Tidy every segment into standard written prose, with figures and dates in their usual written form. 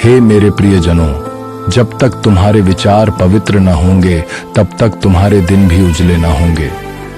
हे मेरे प्रियजनों, जब तक तुम्हारे विचार पवित्र न होंगे तब तक तुम्हारे दिन भी उजले न होंगे।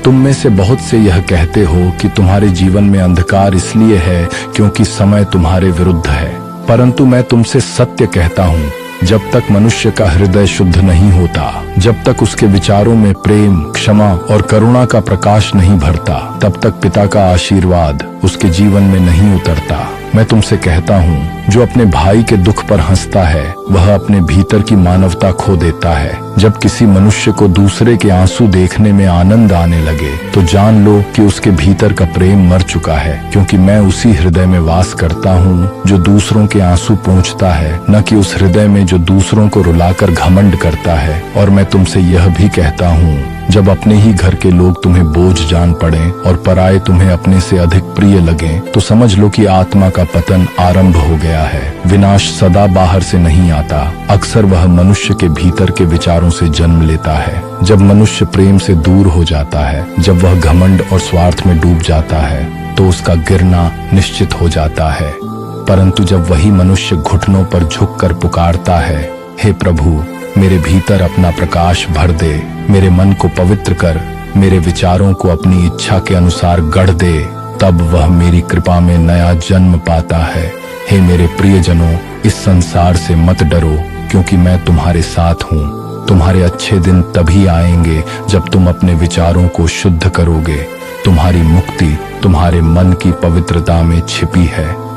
तुम में से बहुत से यह कहते हो कि तुम्हारे जीवन में अंधकार इसलिए है क्योंकि समय तुम्हारे विरुद्ध है। परंतु मैं तुमसे सत्य कहता हूँ, जब तक मनुष्य का हृदय शुद्ध नहीं होता, जब तक उसके विचारों में प्रेम, क्षमा और करुणा का प्रकाश नहीं भरता, तब तक पिता का आशीर्वाद उसके जीवन में नहीं उतरता। मैं तुमसे कहता हूँ, जो अपने भाई के दुख पर हंसता है वह अपने भीतर की मानवता खो देता है। जब किसी मनुष्य को दूसरे के आंसू देखने में आनंद आने लगे तो जान लो कि उसके भीतर का प्रेम मर चुका है, क्योंकि मैं उसी हृदय में वास करता हूँ जो दूसरों के आंसू पोंछता है, न कि उस हृदय में जो दूसरों को रुलाकर घमंड करता है। और मैं तुमसे यह भी कहता हूँ, जब अपने ही घर के लोग तुम्हें बोझ जान पड़ें और पराये तुम्हें अपने से अधिक प्रिय लगें, तो समझ लो कि आत्मा का पतन आरंभ हो गया है। विनाश सदा बाहर से नहीं आता, अक्सर वह मनुष्य के भीतर के विचारों से जन्म लेता है। जब मनुष्य प्रेम से दूर हो जाता है, जब वह घमंड और स्वार्थ में डूब जाता है, तो उसका गिरना निश्चित हो जाता है। परंतु जब वही मनुष्य घुटनों पर झुककर पुकारता है, हे प्रभु, मेरे भीतर अपना प्रकाश भर दे, मेरे मन को पवित्र कर, मेरे विचारों को अपनी इच्छा के अनुसार गढ़ दे, तब वह मेरी कृपा में नया जन्म पाता है। हे मेरे प्रियजनों, इस संसार से मत डरो, क्योंकि मैं तुम्हारे साथ हूँ। तुम्हारे अच्छे दिन तभी आएंगे जब तुम अपने विचारों को शुद्ध करोगे। तुम्हारी मुक्ति तुम्हारे मन की पवित्रता में छिपी है।